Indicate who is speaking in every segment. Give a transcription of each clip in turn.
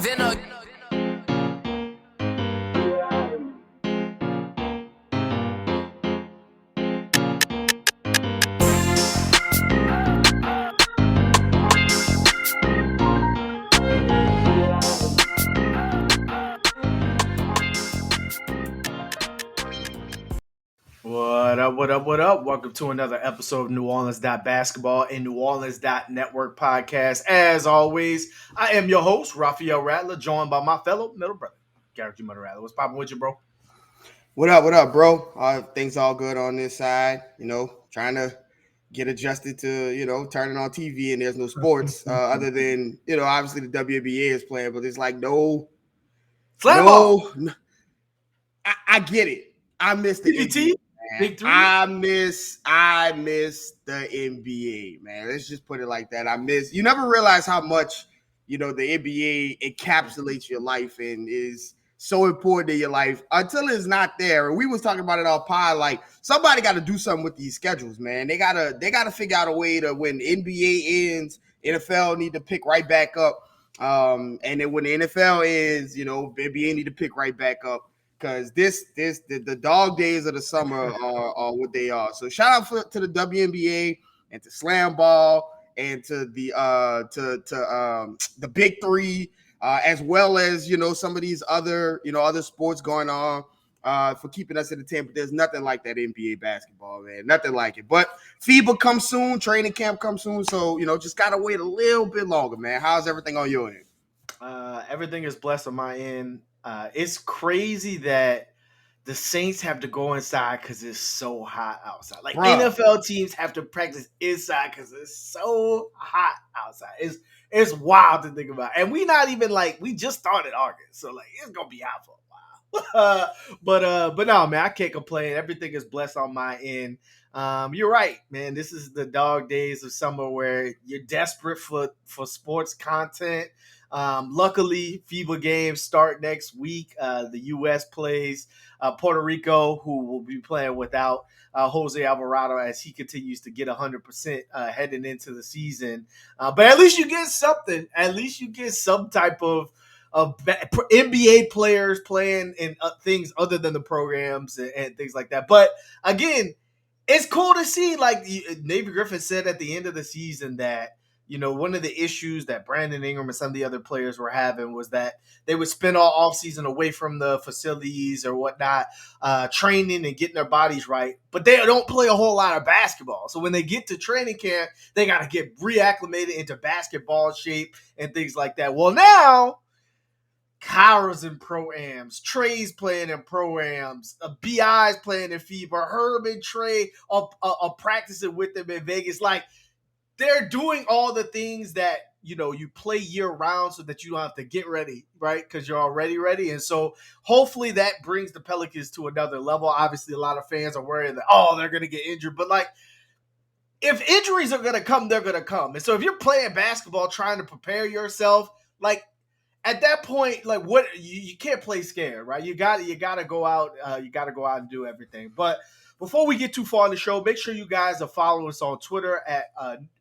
Speaker 1: What up, what up, what up? Welcome to another episode of New Orleans Basketball and New Orleans Network podcast. As always, I am your host, Raphael Rattler, joined by my fellow middle brother, Garrick Rattler. What's popping with you, bro?
Speaker 2: What up, bro? Things all good on this side, trying to get adjusted to, turning on TV and there's no sports other than, obviously the WNBA is playing, but it's like,
Speaker 1: Slam ball.
Speaker 2: I get it. I miss the
Speaker 1: TBT?
Speaker 2: Big three? I miss the NBA, man. Let's just put it like that. You never realize how much, the NBA encapsulates your life and is so important in your life until it's not there. And we was talking about it on pod, like somebody got to do something with these schedules, man. They gotta figure out a way to, when NBA ends, NFL need to pick right back up. And then when the NFL ends, NBA need to pick right back up. Because the dog days of the summer are what they are. So shout out to the WNBA and to Slam Ball and to the Big Three, as well as some of these other sports going on for keeping us entertained. But there's nothing like that NBA basketball, man. Nothing like it. But FIBA comes soon, training camp comes soon. So just gotta wait a little bit longer, man. How's everything on your end?
Speaker 1: Everything is blessed on my end. It's crazy that the Saints have to go inside because it's so hot outside. Like, bruh, NFL teams have to practice inside because it's so hot outside. It's wild to think about. And we just started August. So, it's going to be hot for a while. But no, man, I can't complain. Everything is blessed on my end. You're right, man. This is the dog days of summer where you're desperate for sports content. Luckily, FIBA games start next week. The U.S. plays Puerto Rico, who will be playing without Jose Alvarado as he continues to get 100% heading into the season. But at least you get something. At least you get some type of NBA players playing in things other than the programs and things like that. But again, it's cool to see, like Navy Griffin said at the end of the season, that one of the issues that Brandon Ingram and some of the other players were having was that they would spend all offseason away from the facilities or whatnot, training and getting their bodies right. But they don't play a whole lot of basketball. So when they get to training camp, they got to get reacclimated into basketball shape and things like that. Well, now Kyra's in pro-ams, Trey's playing in pro-ams, BI's playing in FIBA, Herb and Trey are practicing with them in Vegas. Like, they're doing all the things that, you play year round so that you don't have to get ready, right? Because you're already ready. And so hopefully that brings the Pelicans to another level. Obviously, a lot of fans are worried that, they're going to get injured. But, if injuries are going to come, they're going to come. And so if you're playing basketball trying to prepare yourself, at that point, what you can't play scared, right? You got to go out. You got to go out and do everything. But before we get too far in the show, make sure you guys are following us on Twitter at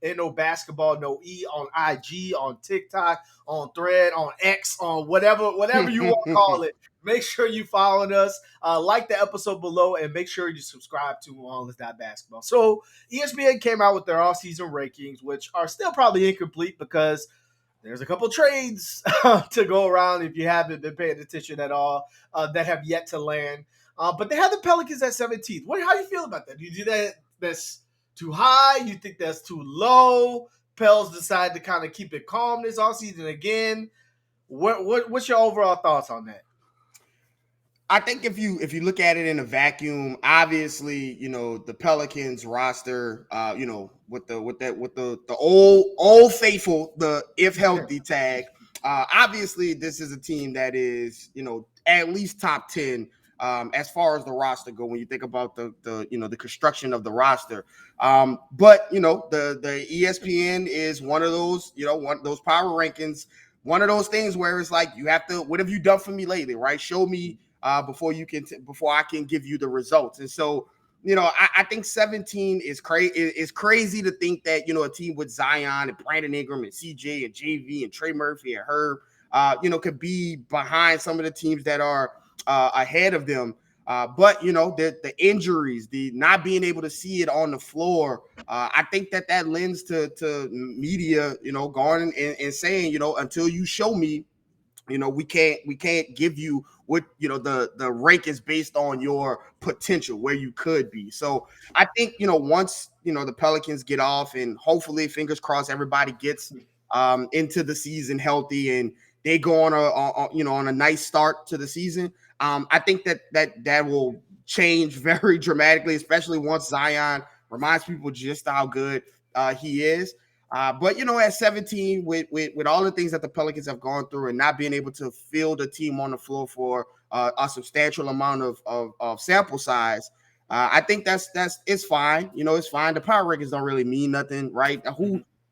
Speaker 1: NO Basketball No E, on IG, on TikTok, on Thread, on X, on whatever you want to call it. Make sure you following us, like the episode below, and make sure you subscribe to New Orleans Basketball. So ESPN came out with their off-season rankings, which are still probably incomplete because there's a couple trades to go around if you haven't been paying attention at all that have yet to land. But they have the Pelicans at 17th. How do you feel about that? Do you think that's too high? You think that's too low? Pels decide to kind of keep it calm this offseason again. What's your overall thoughts on that?
Speaker 2: I think if you look at it in a vacuum, obviously, the Pelicans roster, with the old faithful, the if healthy tag, obviously this is a team that is, at least top 10 as far as the roster go when you think about the construction of the roster. But the ESPN is one of those, those power rankings, one of those things where it's like, you have to, what have you done for me lately, right? Show me before I can give you the results. And so, I think 17 is crazy. It's crazy to think that, a team with Zion and Brandon Ingram and CJ and JV and Trey Murphy and Herb, could be behind some of the teams that are ahead of them. But the injuries, the not being able to see it on the floor, I think that lends to media, going and saying, until you show me, we can't give you what the rank is based on your potential, where you could be. So I think once the Pelicans get off, and hopefully, fingers crossed, everybody gets into the season healthy and they go on a nice start to the season. I think that will change very dramatically, especially once Zion reminds people just how good he is. But at 17, with all the things that the Pelicans have gone through and not being able to field a team on the floor for a substantial amount of sample size, I think it's fine. It's fine. The power rankings don't really mean nothing, right?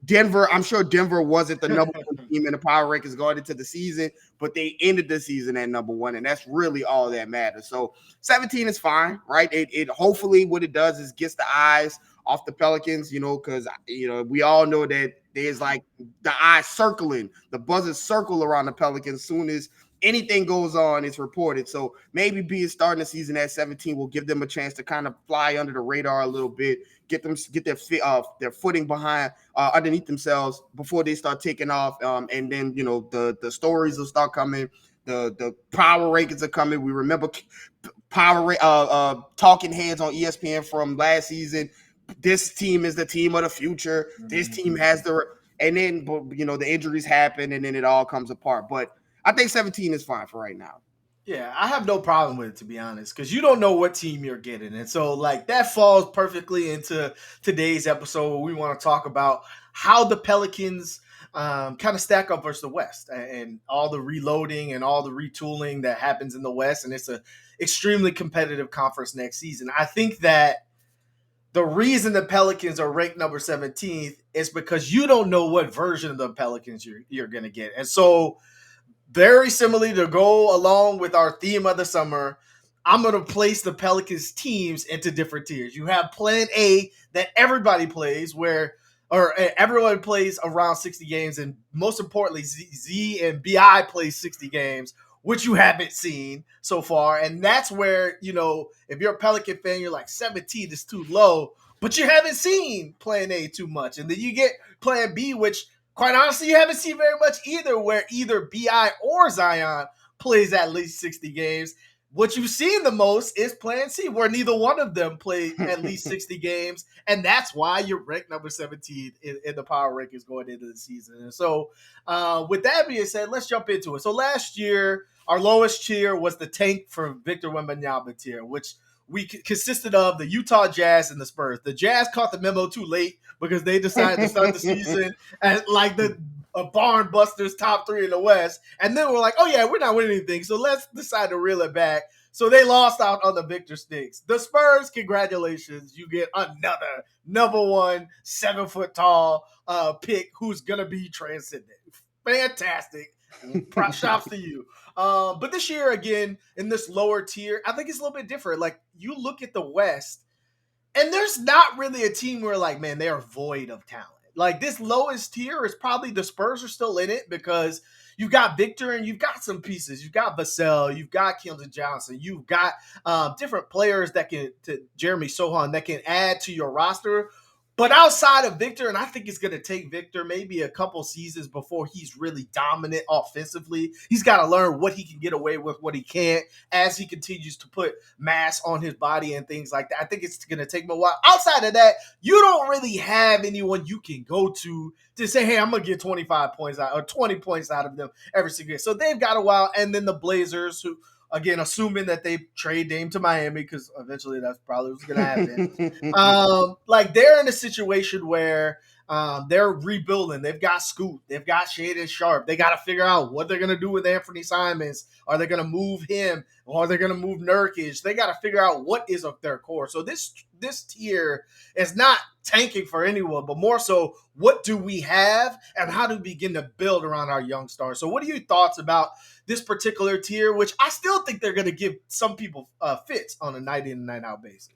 Speaker 2: Denver, I'm sure Denver wasn't the number one team in the power rankings going into the season, but they ended the season at number one, and that's really all that matters. So 17 is fine, right? It hopefully what it does is gets the eyes off the Pelicans, because we all know that there's like the eyes circling, the buzzers circle around the Pelicans. Soon as anything goes on, it's reported. So maybe being starting the season at 17 will give them a chance to kind of fly under the radar a little bit, get their footing behind underneath themselves before they start taking off. And then the stories will start coming. The power rankings are coming. We remember talking heads on ESPN from last season. This team is the team of the future. This team has and then the injuries happen and then it all comes apart. But I think 17 is fine for right now.
Speaker 1: Yeah, I have no problem with it, to be honest, because you don't know what team you're getting. And so, like, that falls perfectly into today's episode where we want to talk about how the Pelicans kind of stack up versus the West and all the reloading and all the retooling that happens in the West. And it's an extremely competitive conference next season. I think that the reason the Pelicans are ranked number 17th is because you don't know what version of the Pelicans you're going to get. And so, very similarly, to go along with our theme of the summer, I'm going to place the Pelicans teams into different tiers. You have Plan A that everybody plays, or everyone plays around 60 games, and most importantly, Z and BI play 60 games, which you haven't seen so far. And that's where, if you're a Pelican fan, you're like 17 is too low, but you haven't seen Plan A too much. And then you get Plan B, which quite honestly, you haven't seen very much either, where either BI or Zion plays at least 60 games. What you've seen the most is Plan C, where neither one of them play at least 60 games. And that's why you're ranked number 17 in the power rankings going into the season. And so, with that being said, let's jump into it. So, last year, our lowest tier was the tank for Victor Wembanyama tier, which consisted of the Utah Jazz and the Spurs. The Jazz caught the memo too late because they decided to start the season at like the barn busters top three in the West. And then we're like, oh yeah, we're not winning anything. So let's decide to reel it back. So they lost out on the Victor sticks. The Spurs, congratulations. You get another number one, 7 foot tall pick who's going to be transcendent. Fantastic. Props to you. But this year, again, in this lower tier, I think it's a little bit different. Like, you look at the West, and there's not really a team where, like, man, they are void of talent. Like, this lowest tier is probably the Spurs are still in it because you've got Victor and you've got some pieces. You've got Vassell, you've got Keldon Johnson, you've got different players Jeremy Sohan, that can add to your roster. But outside of Victor, and I think it's going to take Victor maybe a couple seasons before he's really dominant offensively. He's got to learn what he can get away with, what he can't, as he continues to put mass on his body and things like that. I think it's going to take him a while. Outside of that, you don't really have anyone you can go to say, hey, I'm going to get 25 points out or 20 points out of them every single year. So they've got a while. And then the Blazers, who, again, assuming that they trade Dame to Miami, because eventually that's probably what's going to happen. Like, they're in a situation where they're rebuilding. They've got Scoot. They've got Shaden Sharp. They got to figure out what they're going to do with Anthony Simons. Are they going to move him? Or are they going to move Nurkic? They got to figure out what is of their core. So this tier is not tanking for anyone, but more so, what do we have and how do we begin to build around our young stars? So what are your thoughts about this particular tier, which I still think they're going to give some people fits on a night in and night out basis?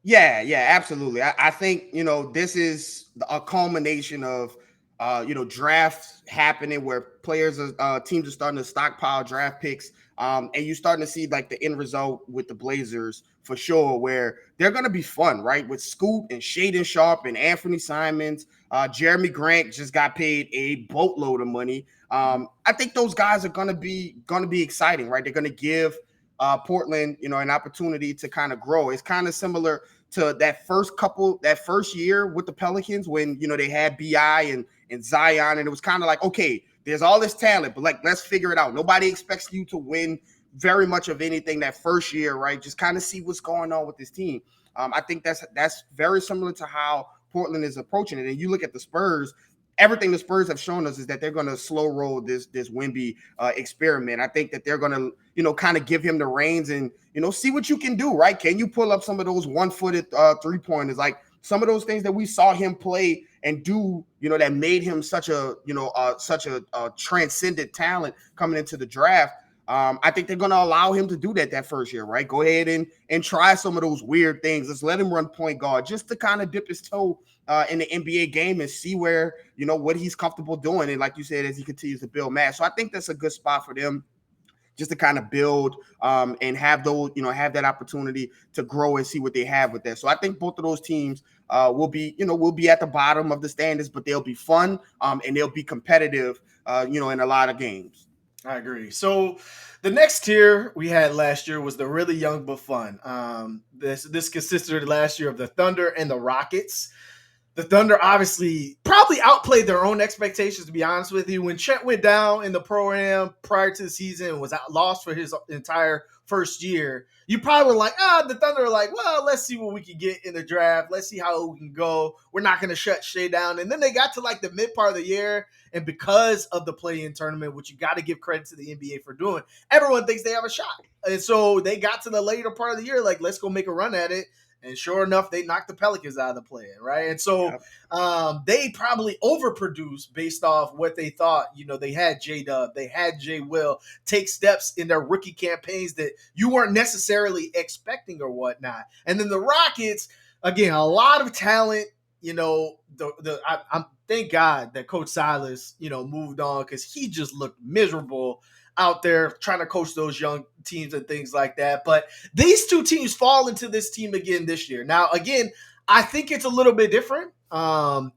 Speaker 2: Yeah, absolutely. I think, this is a culmination of drafts happening where players are teams are starting to stockpile draft picks. And you're starting to see like the end result with the Blazers for sure, where they're going to be fun, right? With Scoot and Shaden Sharp and Anthony Simons. Jeremy Grant just got paid a boatload of money. I think those guys are going to be exciting, right? They're going to give Portland, an opportunity to kind of grow. It's kind of similar to that first year with the Pelicans when they had BI and Zion, and it was kind of like, okay, there's all this talent, but like let's figure it out. Nobody expects you to win very much of anything that first year, right? Just kind of see what's going on with this team. I think that's very similar to how Portland is approaching it. And you look at the Spurs. Everything the Spurs have shown us is that they're going to slow roll this Wemby experiment. I think that they're going to, kind of give him the reins and, see what you can do, right? Can you pull up some of those one-footed three-pointers? Like some of those things that we saw him play and do, that made him such a transcendent talent coming into the draft. I think they're going to allow him to do that first year, right? Go ahead and try some of those weird things. Let's let him run point guard just to kind of dip his toe in the NBA game and see where, what he's comfortable doing. And like you said, as he continues to build mass. So I think that's a good spot for them just to kind of build and have those, have that opportunity to grow and see what they have with that. So I think both of those teams will be at the bottom of the standings, but they'll be fun and they'll be competitive, in a lot of games.
Speaker 1: I agree. So the next tier we had last year was the really young but fun. This consisted last year of the Thunder and the Rockets. The Thunder obviously probably outplayed their own expectations, to be honest with you. When Chet went down in the program prior to the season and was lost for his entire first year, you probably were like, the Thunder are like, well, let's see what we can get in the draft. Let's see how we can go. We're not going to shut Shea down. And then they got to like the mid part of the year, and because of the play-in tournament, which you got to give credit to the NBA for doing, everyone thinks they have a shot. And so they got to the later part of the year, like, let's go make a run at it. And sure enough, they knocked the Pelicans out of the play-in, right? And so they probably overproduced based off what they thought. They had J-Dub, they had J-Will take steps in their rookie campaigns that you weren't necessarily expecting or whatnot. And then the Rockets, again, a lot of talent. I'm thank God that Coach Silas, moved on because he just looked miserable out there trying to coach those young teams and things like that. But these two teams fall into this team again this year. Now, again, I think it's a little bit different.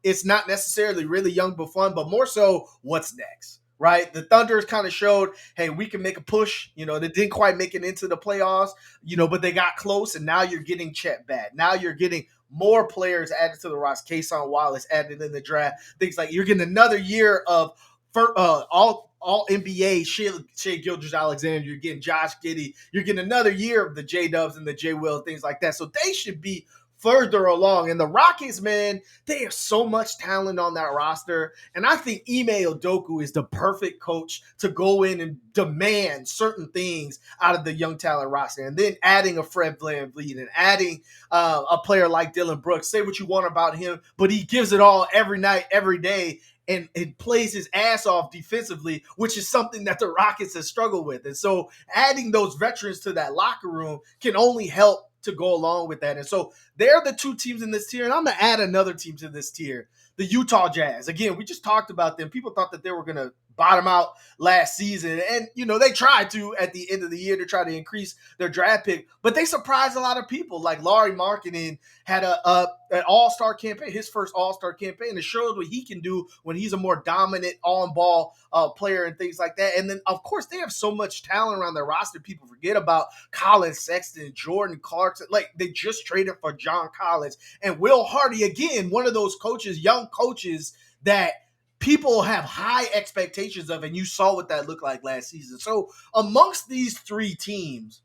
Speaker 1: It's not necessarily really young but fun, but more so what's next, right? The Thunders kind of showed, hey, we can make a push. They didn't quite make it into the playoffs, but they got close, and now you're getting Chet back. Now you're getting more players added to the roster. Kason Wallace added in the draft. Things like you're getting another year of all NBA Shea Gilgeous-Alexander. You're getting Josh Giddey. You're getting another year of the J-Dubs and the J-Will, things like that. So they should be further along. And the Rockets, man, they have so much talent on that roster. And I think Ime Udoka is the perfect coach to go in and demand certain things out of the young talent roster. And then adding a Fred VanVleet and adding a player like Dylan Brooks. Say what you want about him, but he gives it all every night, every day. And it plays his ass off defensively, which is something that the Rockets have struggled with. And so adding those veterans to that locker room can only help to go along with that. And so they're the two teams in this tier. And I'm going to add another team to this tier, the Utah Jazz. Again, we just talked about them. People thought that they were going to bottom out last season. And, they tried to at the end of the year to try to increase their draft pick. But they surprised a lot of people. Like Lauri Markkanen had an all-star campaign, his first all-star campaign. It shows what he can do when he's a more dominant on-ball player and things like that. And then, of course, they have so much talent around their roster. People forget about Colin Sexton, Jordan Clarkson. Like, they just traded for John Collins. And Will Hardy, again, one of those coaches, young coaches that people have high expectations of, and you saw what that looked like last season. So amongst these three teams,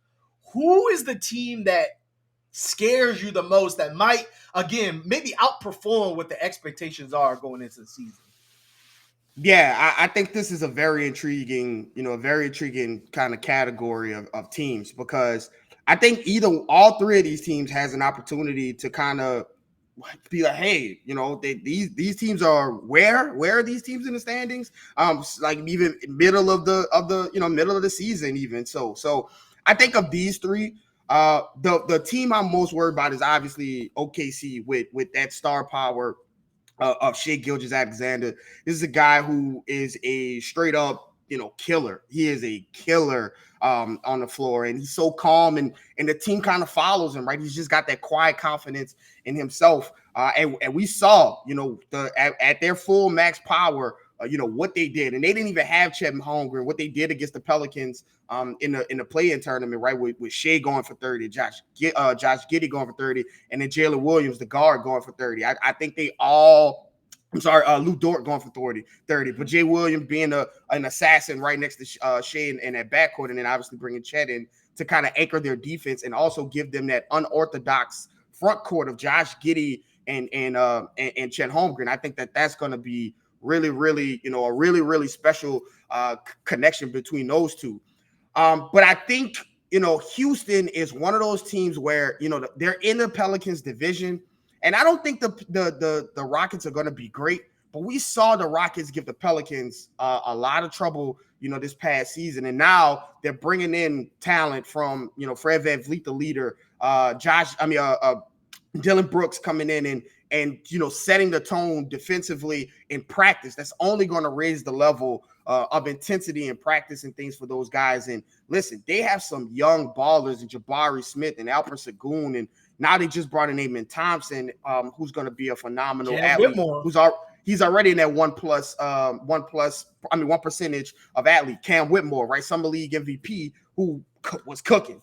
Speaker 1: who is the team that scares you the most that might, again, maybe outperform what the expectations are going into the season?
Speaker 2: Yeah, I think this is a very intriguing kind of category of teams, because I think all three of these teams has an opportunity to kind of be like, hey, these teams are where are these teams in the standings? Like even middle of the season even. So I think of these three. The team I'm most worried about is obviously OKC with that star power of Shea Gilgeous-Alexander. This is a guy who is a straight up, killer. He is a killer on the floor, and he's so calm, and the team kind of follows him, right? He's just got that quiet confidence in himself. And we saw, at their full max power, what they did, and they didn't even have Chet Holmgren. What they did against the Pelicans in the play-in tournament, right, with Shea going for 30, Josh Giddey going for 30, and then Jalen Williams, the guard, going for 30. I think they all. I'm sorry, Lou Dort going for 30, but Jay Williams being an assassin right next to Shea in that backcourt, and then obviously bringing Chet in to kind of anchor their defense and also give them that unorthodox front court of Josh Giddey and Chet Holmgren. I think that's going to be really, really, a really, really special connection between those two. But I think, Houston is one of those teams where, they're in the Pelicans division. And I don't think the Rockets are going to be great, but we saw the Rockets give the Pelicans a lot of trouble, this past season. And now they're bringing in talent from, Fred VanVleet, the leader, Dylan Brooks coming in and setting the tone defensively in practice. That's only going to raise the level of intensity in practice and things for those guys. And listen, they have some young ballers in Jabari Smith and Alperen Sengun, and now they just brought in Amen Thompson, who's going to be a phenomenal athlete. He's already in that one percentage of athlete. Cam Whitmore, right, summer league MVP, who was cooking.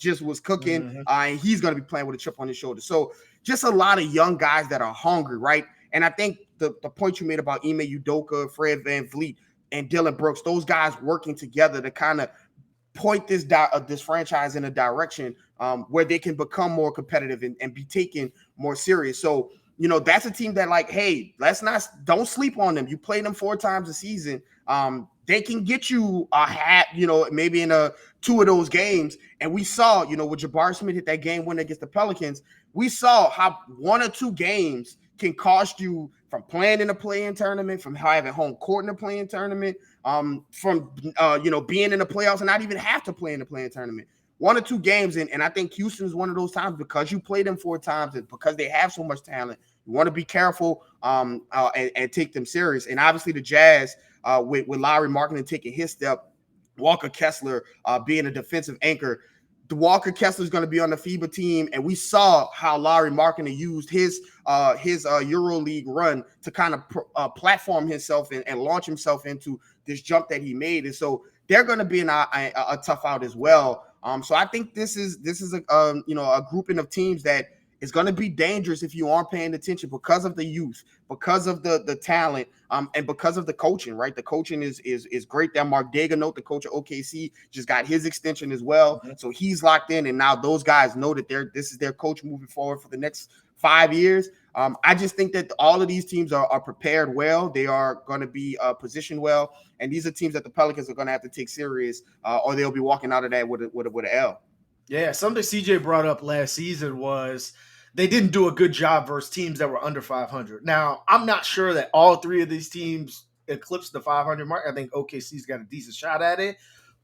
Speaker 2: And he's going to be playing with a chip on his shoulder. So just a lot of young guys that are hungry, right? And I think the point you made about Ime Udoka, Fred VanVleet, and Dylan Brooks, those guys working together to kind of point this franchise in a direction where they can become more competitive and be taken more serious. So, that's a team that, like, hey, don't sleep on them. You play them 4 times a season. They can get you a hat, maybe in 2 of those games. And we saw, when Jabari Smith hit that game win against the Pelicans, we saw how 1 or 2 games can cost you from playing in a play-in tournament, from having home court in a play-in tournament, from being in the playoffs and not even have to play in the play-in tournament. 1 or 2 games, and I think Houston is one of those times, because you play them 4 times and because they have so much talent. You want to be careful and take them serious. And obviously the Jazz, with Lauri Markkanen taking his step, Walker Kessler being a defensive anchor. Walker Kessler is going to be on the FIBA team, and we saw how Lauri Markkanen used his EuroLeague run to kind of platform himself and launch himself into this jump that he made. And so they're going to be in a tough out as well. So I think this is a grouping of teams that is going to be dangerous if you aren't paying attention, because of the youth, because of the talent, and because of the coaching, right? The coaching is great. That Mark Daigneault, the coach of OKC, just got his extension as well. Mm-hmm. So he's locked in, and now those guys know that this is their coach moving forward for the next 5 years. I just think that all of these teams are prepared well. They are going to be positioned well, and these are teams that the Pelicans are going to have to take serious, or they'll be walking out of that with an L.
Speaker 1: Yeah, something CJ brought up last season was they didn't do a good job versus teams that were under 500. Now, I'm not sure that all 3 of these teams eclipsed the 500 mark. I think OKC's got a decent shot at it.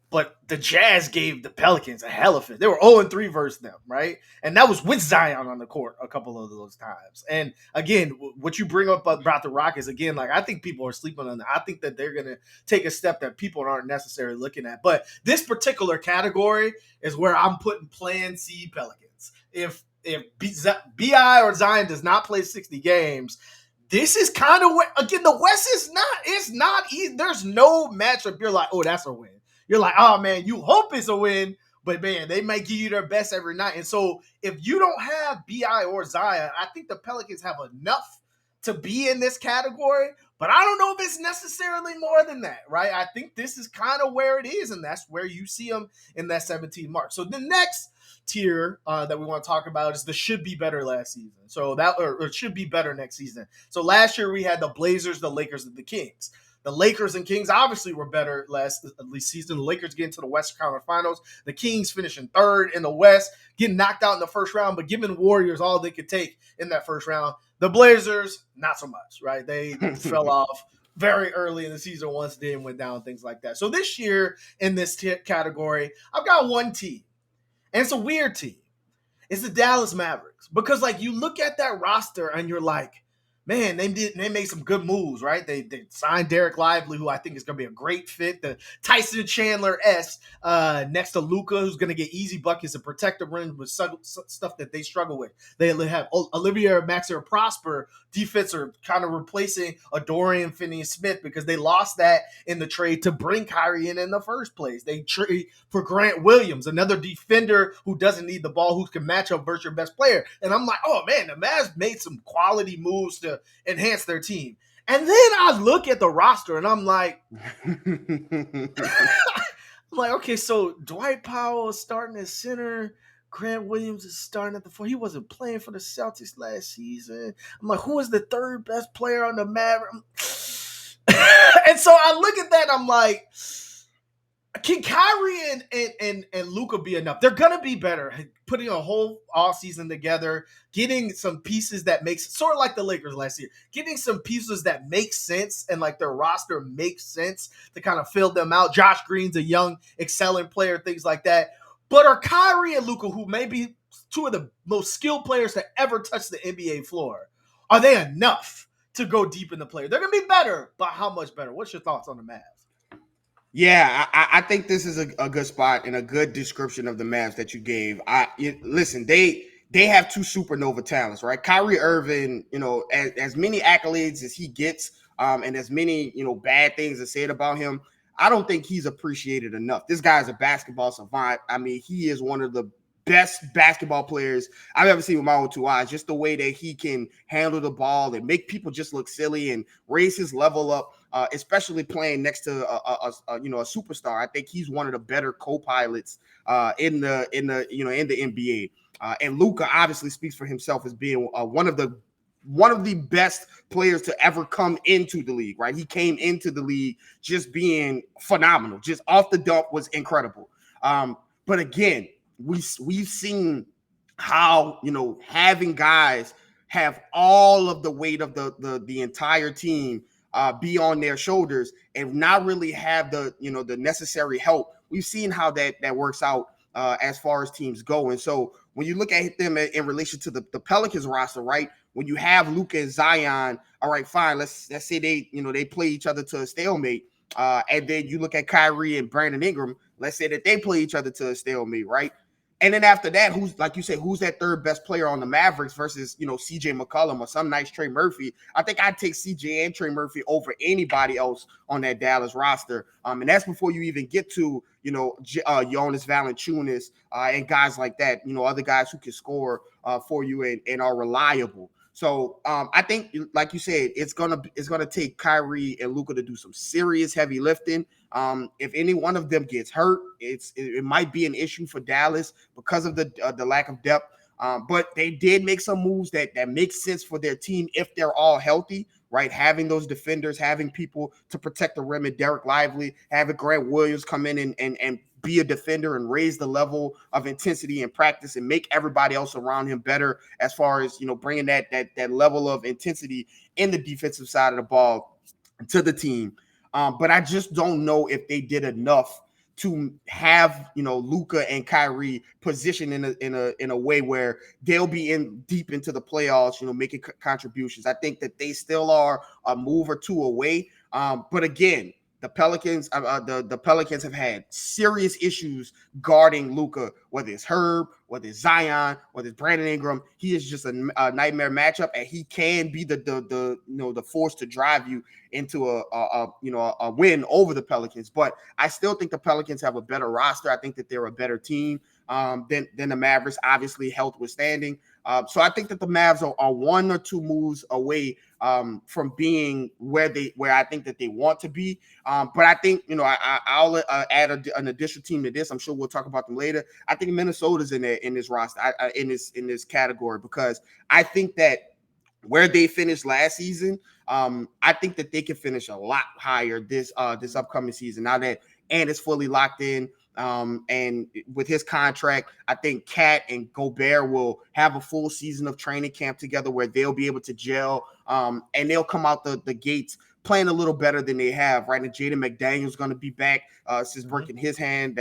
Speaker 1: But the Jazz gave the Pelicans a hell of it. They were 0-3 versus them, right? And that was with Zion on the court a couple of those times. And again, what you bring up about the Rockets, again, like, I think people are sleeping on that. I think that they're going to take a step that people aren't necessarily looking at. But this particular category is where I'm putting Plan C Pelicans. If BI or Zion does not play 60 games, this is kind of where, again, the West it's not easy. There's no matchup you're like, oh, that's a win. You're like, oh, man, you hope it's a win, but, man, they might give you their best every night. And so if you don't have BI or Zion, I think the Pelicans have enough to be in this category, but I don't know if it's necessarily more than that, right? I think this is kind of where it is, and that's where you see them in that 17 mark. So the next tier that we want to talk about is the should be better last season. So or it should be better next season. So last year we had the Blazers, the Lakers, and the Kings. The Lakers and Kings obviously were better last season. The Lakers get into the Western Conference Finals. The Kings finishing 3rd in the West, getting knocked out in the first round, but giving Warriors all they could take in that first round. The Blazers, not so much, right? They fell off very early in the season once Dame went down, things like that. So this year in this category, I've got one team, and it's a weird team. It's the Dallas Mavericks, because, like, you look at that roster and you're like, man, they made some good moves, right? They signed Derek Lively, who I think is going to be a great fit. The Tyson Chandler next to Luka, who's going to get easy buckets and protect the rim with stuff that they struggle with. They have Olivia Maxer Prosper defense kind of replacing a Dorian Finney-Smith because they lost that in the trade to bring Kyrie in the first place. They trade for Grant Williams, another defender who doesn't need the ball, who can match up versus your best player. And I'm like, oh man, the Mavs made some quality moves to enhance their team. And then I look at the roster and I'm like, okay, so Dwight Powell is starting at center. Grant Williams is starting at the 4. He wasn't playing for the Celtics last season. I'm like, who is the third best player on the Mavericks? And so I look at that and I'm like, can Kyrie and Luka be enough? They're gonna be better. Putting a whole off season together, getting some pieces that makes sort of like the Lakers last year, getting some pieces that make sense and like their roster makes sense to kind of fill them out. Josh Green's a young, excelling player, things like that. But are Kyrie and Luka, who may be two of the most skilled players to ever touch the NBA floor, are they enough to go deep in the play? They're gonna be better, but how much better? What's your thoughts on the Mavs?
Speaker 2: Yeah, I think this is a good spot and a good description of the Mavs that you gave. Listen, they have two supernova talents, right? Kyrie Irving, as many accolades as he gets, and as many bad things are said about him, I don't think he's appreciated enough. This guy is a basketball savant. I mean, he is one of the best basketball players I've ever seen with my own two eyes. Just the way that he can handle the ball and make people just look silly and raise his level up. Especially playing next to a superstar. I think he's one of the better co-pilots in the NBA. And Luka obviously speaks for himself as being one of the best players to ever come into the league. Right, he came into the league just being phenomenal, just off the dump was incredible. But again, we've seen how having guys have all of the weight of the entire team be on their shoulders and not really have the necessary help. We've seen how that works out as far as teams go. And so when you look at them in relation to the Pelicans roster, right? When you have Luka and Zion, all right, fine. Let's say they play each other to a stalemate. And then you look at Kyrie and Brandon Ingram. Let's say that they play each other to a stalemate, right? And then after that, who's that third best player on the Mavericks versus, CJ McCollum or some nice Trey Murphy? I think I'd take CJ and Trey Murphy over anybody else on that Dallas roster. And that's before you even get to, Jonas Valanciunas and guys like that, other guys who can score for you and are reliable. So I think, like you said, it's gonna take Kyrie and Luka to do some serious heavy lifting. If any one of them gets hurt, it might be an issue for Dallas because of the lack of depth. But they did make some moves that make sense for their team if they're all healthy, right? Having those defenders, having people to protect the rim, and Derek Lively, having Grant Williams come in and be a defender and raise the level of intensity in practice and make everybody else around him better as far as bringing that level of intensity in the defensive side of the ball to the team. But I just don't know if they did enough to have Luka and Kyrie positioned in a way where they'll be in deep into the playoffs, making contributions. I think that they still are a move or two away. But again, the Pelicans have had serious issues guarding Luka, whether it's Herb, whether it's Zion, whether it's Brandon Ingram. He is just a nightmare matchup, and he can be the force to drive you into a win over the Pelicans. But I still think the Pelicans have a better roster. I think that they're a better team than the Mavericks, obviously health withstanding. So I think that the Mavs are one or two moves away from being where I think that they want to be. But I think I'll add an additional team to this. I'm sure we'll talk about them later. I think Minnesota's in this roster, in this category, because I think that where they finished last season, I think that they can finish a lot higher this upcoming season. Now that Ant is fully locked in. And with his contract, I think Cat and Gobert will have a full season of training camp together where they'll be able to gel, and they'll come out the gates playing a little better than they have, right? And Jaden McDaniel's going to be back since breaking his hand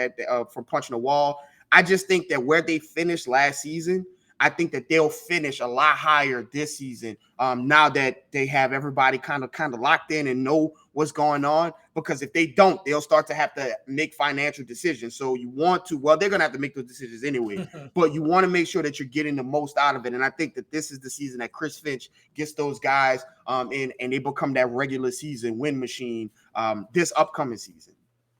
Speaker 2: from punching a wall. I just think that where they finished last season, I think that they'll finish a lot higher this season. Now that they have everybody kind of locked in and know what's going on, because if they don't, they'll start to have to make financial decisions. So you want to, well, they're going to have to make those decisions anyway, but you want to make sure that you're getting the most out of it. And I think that this is the season that Chris Finch gets those guys and they become that regular season win machine this upcoming season.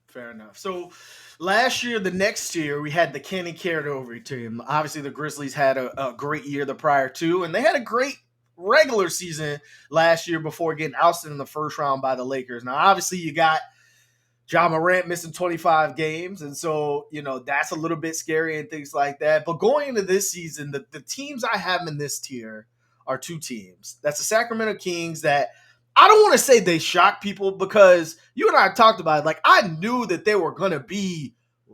Speaker 1: Fair enough. So last year, the next year, we had the Kenny carried over team. Obviously, the Grizzlies had a great year the prior two, and they had a great regular season last year before getting ousted in the first round by the Lakers. Now, obviously, you got Ja Morant missing 25 games, and so, that's a little bit scary and things like that. But going into this season, the teams I have in this tier are two teams. That's the Sacramento Kings that I don't want to say they shock people because you and I talked about it. Like, I knew that they were going to be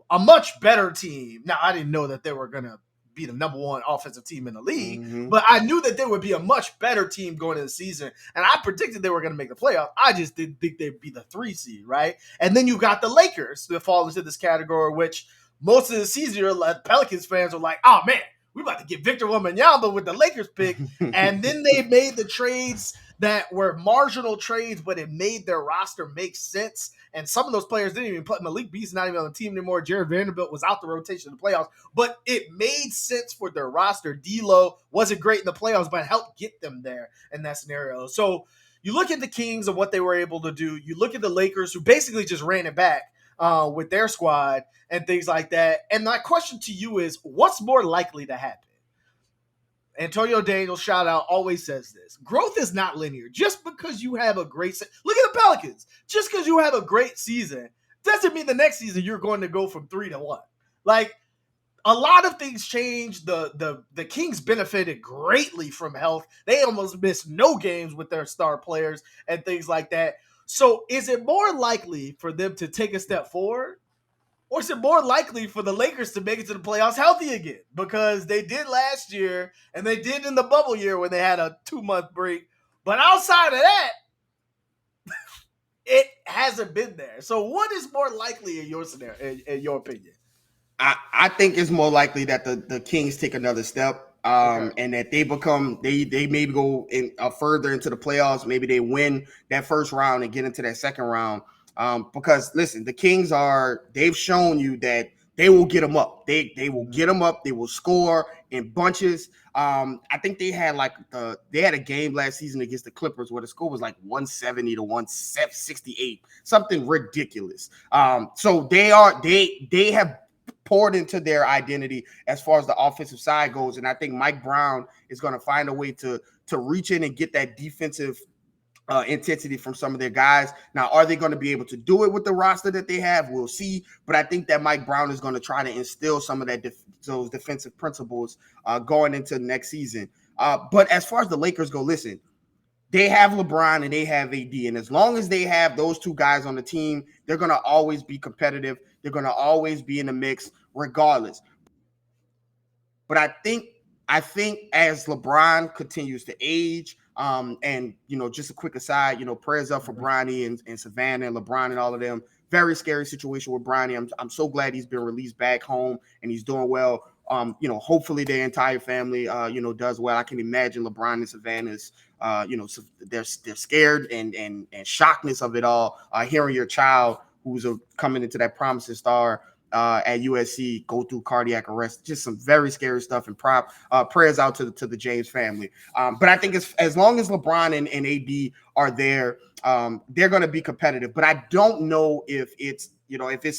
Speaker 1: a much better team. Now, I didn't know that they were going to be the number one offensive team in the league, but I knew that they would be a much better team going into the season. And I predicted they were going to make the playoff. I just didn't think they'd be the 3 seed, right? And then you got the Lakers that fall into this category, which most of the season, Pelicans fans are like, oh, man, we about to get Victor Wembanyama with the Lakers pick. And then they made the trades that were marginal trades, but it made their roster make sense. And some of those players didn't even play. Malik Beasley's not even on the team anymore. Jared Vanderbilt was out the rotation in the playoffs, but it made sense for their roster. D'Lo wasn't great in the playoffs, but helped get them there in that scenario. So you look at the Kings and what they were able to do. You look at the Lakers, who basically just ran it back with their squad and things like that. And my question to you is, what's more likely to happen? Antonio Daniels, shout out, always says this. Growth is not linear. Just because you have a great look at the Pelicans. Just because you have a great season doesn't mean the next season you're going to go from 3 to 1. Like, a lot of things changed. The Kings benefited greatly from health. They almost missed no games with their star players and things like that. So is it more likely for them to take a step forward? Or is it more likely for the Lakers to make it to the playoffs healthy again? Because they did last year, and they did in the bubble year when they had a 2-month break. But outside of that, it hasn't been there. So what is more likely in your scenario, in your opinion?
Speaker 2: I think it's more likely that the Kings take another step. And that they maybe go in further into the playoffs. Maybe they win that first round and get into that second round. Because listen, the Kings they've shown you that they will get them up. They will get them up. They will score in bunches. I think they had a game last season against the Clippers where the score was like 170 to 168, something ridiculous. So they have poured into their identity as far as the offensive side goes. And I think Mike Brown is going to find a way to reach in and get that defensive intensity from some of their guys. Now, are they going to be able to do it with the roster that they have? We'll see. But I think that Mike Brown is going to try to instill some of those defensive principles going into next season. But as far as the Lakers go, listen, they have LeBron and they have AD. And as long as they have those two guys on the team, they're going to always be competitive. They're going to always be in the mix regardless. But I think as LeBron continues to age, and just a quick aside, prayers up for Bronny and Savannah and LeBron and all of them. Very scary situation with Bronny. I'm so glad he's been released back home and he's doing well. Hopefully their entire family, does well. I can imagine LeBron and Savannah's, they're scared and shockness of it all. Hearing your child who's coming into that promising star at USC go through cardiac arrest, just some very scary stuff. And prayers out to the James family. But I think as long as LeBron and AD are there, they're going to be competitive. But I don't know if it's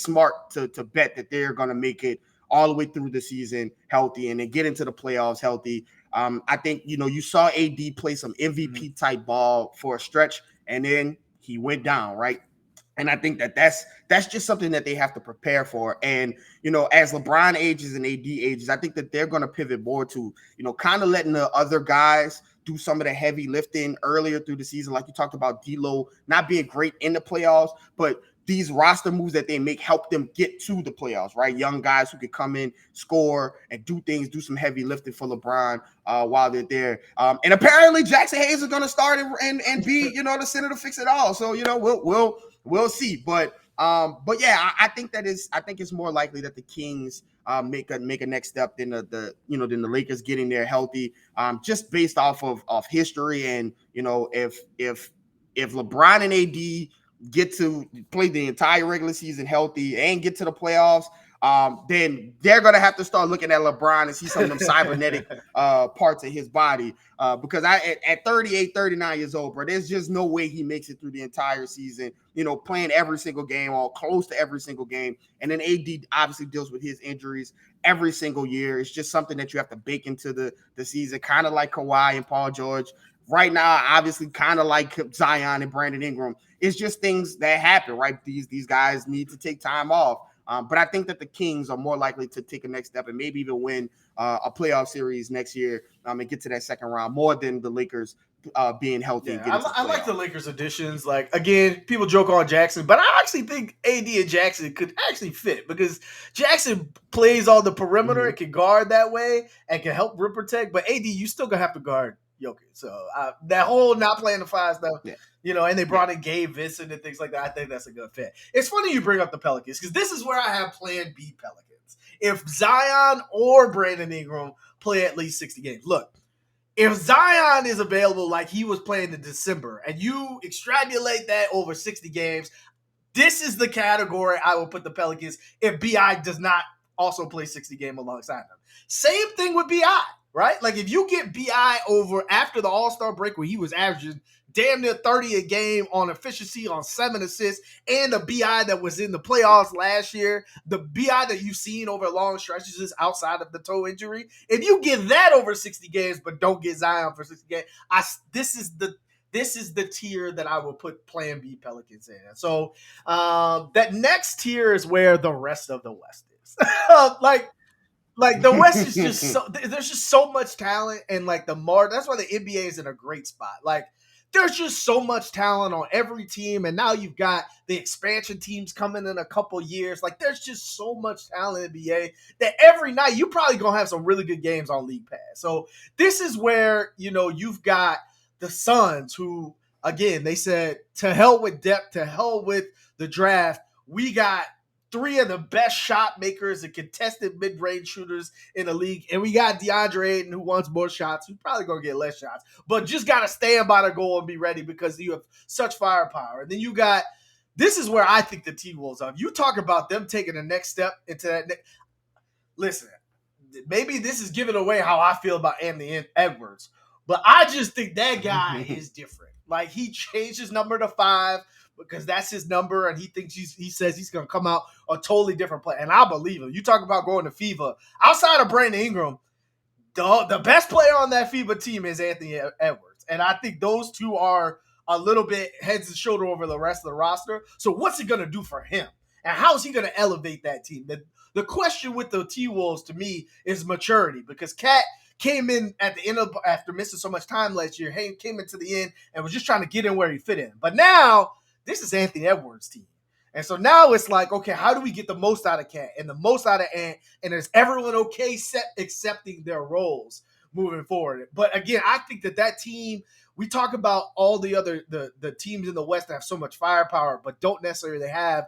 Speaker 2: smart to bet that they're going to make it all the way through the season healthy and then get into the playoffs healthy. I think, you saw AD play some MVP type ball for a stretch and then he went down, right? And I think that's just something that they have to prepare for. And, as LeBron ages and AD ages, I think that they're going to pivot more to, kind of letting the other guys do some of the heavy lifting earlier through the season. Like you talked about D'Lo not being great in the playoffs, but these roster moves that they make help them get to the playoffs, right? Young guys who can come in, score, and do some heavy lifting for LeBron while they're there. And apparently Jackson Hayes is going to start and be, the center to fix it all. So, we'll see. But But yeah, I think I think it's more likely that the Kings make a next step than than the Lakers getting there healthy. Just based off history, and if LeBron and AD get to play the entire regular season healthy and get to the playoffs, then they're gonna have to start looking at LeBron and see some of them cybernetic parts of his body. Because at 38, 39 years old, bro, there's just no way he makes it through the entire season, playing every single game or close to every single game. And then AD obviously deals with his injuries every single year. It's just something that you have to bake into the season, kind of like Kawhi and Paul George. Right now, obviously, kind of like Zion and Brandon Ingram. It's just things that happen, right? These guys need to take time off. But I think that the Kings are more likely to take a next step and maybe even win a playoff series next year and get to that second round more than the Lakers being healthy.
Speaker 1: Yeah,
Speaker 2: and getting to the
Speaker 1: I like the Lakers additions. Like, again, people joke on Jackson, but I actually think AD and Jackson could actually fit because Jackson plays on the perimeter and can guard that way and can help rim protect. But AD, you still gonna have to guard Jokic. So that whole not playing the five stuff, and they brought in Gabe Vincent and things like that. I think that's a good fit. It's funny you bring up the Pelicans because this is where I have Plan B Pelicans. If Zion or Brandon Ingram play at least 60 games, look. If Zion is available like he was playing in December and you extrapolate that over 60 games, this is the category I will put the Pelicans if BI does not also play 60 game alongside them. Same thing with BI, right? Like if you get BI over after the All-Star break where he was averaging damn near 30 a game on efficiency on 7 assists, and the BI that was in the playoffs last year, the BI that you've seen over long stretches is outside of the toe injury. If you get that over 60 games but don't get Zion for 60 games, this is the tier that I will put Plan B Pelicans in. So that next tier is where the rest of the West is. like the West is just there's just so much talent, and like that's why the NBA is in a great spot. Like there's just so much talent on every team, and now you've got the expansion teams coming in a couple years. Like there's just so much talent in the NBA that every night you probably gonna have some really good games on League Pass. So this is where you've got the Suns, who again they said to hell with depth, to hell with the draft. We got 3 of the best shot makers and contested mid-range shooters in the league. And we got DeAndre Ayton, who wants more shots, who's probably going to get less shots, but just got to stand by the goal and be ready because you have such firepower. And then you got, this is where I think the T-Wolves are. You talk about them taking the next step into that. Listen, maybe this is giving away how I feel about Anthony Edwards, but I just think that guy is different. Like he changed his number to 5 because that's his number, and he says he's going to come out a totally different player, and I believe him. You talk about going to FIBA. Outside of Brandon Ingram, the best player on that FIBA team is Anthony Edwards, and I think those two are a little bit heads and shoulder over the rest of the roster. So what's it going to do for him, and how is he going to elevate that team? The question with the T-Wolves to me is maturity, because Cat came in at the end of, after missing so much time last year, came into the end and was just trying to get in where he fit in. But now this is Anthony Edwards' team. And so now it's like, okay, how do we get the most out of Cat and the most out of Ant? And is everyone okay accepting their roles moving forward? But again, I think that team, we talk about all the other the teams in the West that have so much firepower, but don't necessarily have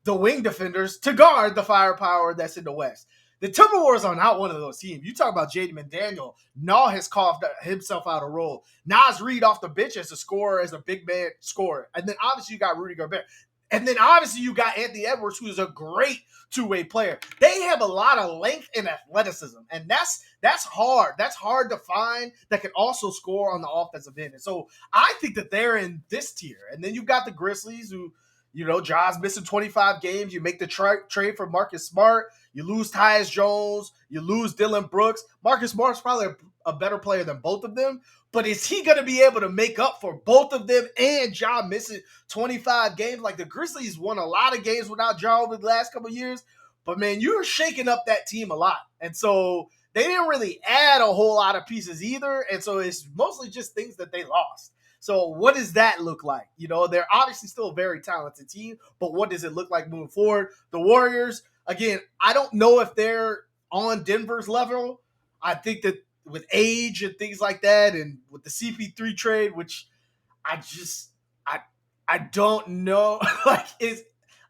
Speaker 1: the wing defenders to guard the firepower that's in the West. The Timberwolves are not one of those teams. You talk about Jaden McDaniel. Nah has carved himself out a role. Nas Reed off the bench as a scorer, as a big man scorer. And then obviously you got Rudy Gobert. And then obviously you got Anthony Edwards, who is a great two-way player. They have a lot of length and athleticism. And that's hard. That's hard to find that can also score on the offensive end. And so I think that they're in this tier. And then you've got the Grizzlies, who, Ja's missing 25 games. You make the trade for Marcus Smart. You lose Tyus Jones. You lose Dylan Brooks. Marcus Smart's probably a better player than both of them. But is he going to be able to make up for both of them and Ja missing 25 games? Like the Grizzlies won a lot of games without Ja over the last couple of years. But, man, you're shaking up that team a lot. And so they didn't really add a whole lot of pieces either. And so it's mostly just things that they lost. So what does that look like? They're obviously still a very talented team, but what does it look like moving forward? The Warriors, again, I don't know if they're on Denver's level. I think that with age and things like that, and with the CP3 trade, which I don't know,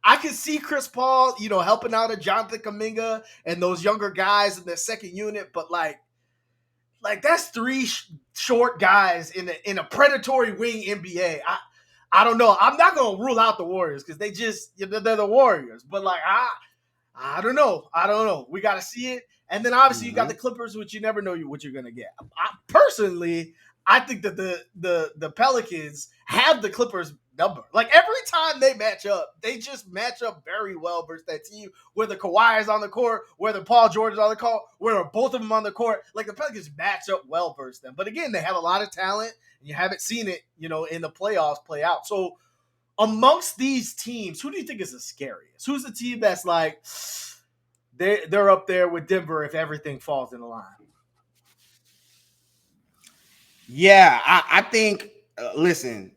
Speaker 1: I can see Chris Paul, helping out a Jonathan Kuminga and those younger guys in their second unit, but like that's three short guys in a predatory wing NBA. I don't know. I'm not gonna rule out the Warriors because they're the Warriors, but like I don't know. We got to see it. And then obviously you got the Clippers, which you never know what you're going to get. Personally, I think that the Pelicans have the Clippers number. Like every time they match up, they just match up very well versus that team, whether Kawhi is on the court, whether Paul George is on the court, whether both of them on the court. Like the Pelicans match up well versus them. But again, they have a lot of talent, and you haven't seen it, in the playoffs play out. So amongst these teams, who do you think is the scariest? Who's the team that's like they're up there with Denver if everything falls in line?
Speaker 2: Yeah, I think. Listen,